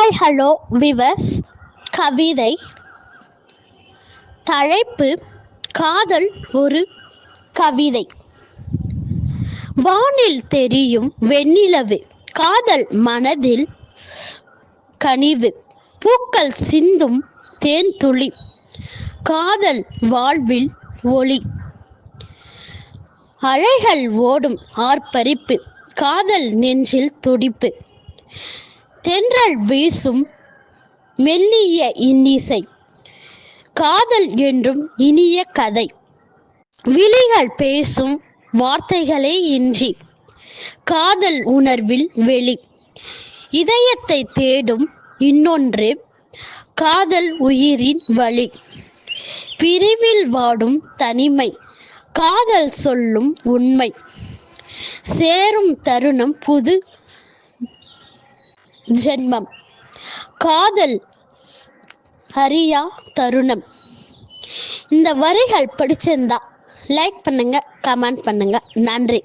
Hi hello viewers. கவிதை தலைப்பு காதல் ஒரு கவிதை. வானில் தெரியும் வெண்ணிலவு, காதல் மனதில் கனிவு, பூக்கள் சிந்தும் தேன் துளி, காதல் வாழ்வில் ஒளி, அலைகள் ஓடும் ஆர்ப்பரிப்பு, காதல் நெஞ்சில் துடிப்பு, தென்றல் வீசும் மெல்லிய இன்னிசை, காதல் என்றும் இனிய கதை, விழிகள் பேசும் வார்த்தைகளே இன்றி, காதல் உணர்வில் வெளி, இதயத்தை தேடும் இன்னொன்று, காதல் உயிரின் வழி, பிரிவில் வாடும் தனிமை, காதல் சொல்லும் உண்மை, சேரும் தருணம் புது ஜென்மம், காதல் அறியா தருணம். இந்த வரிகள் பிடிச்சிருந்தா லைக் பண்ணுங்க, கமெண்ட் பண்ணுங்க. நன்றி.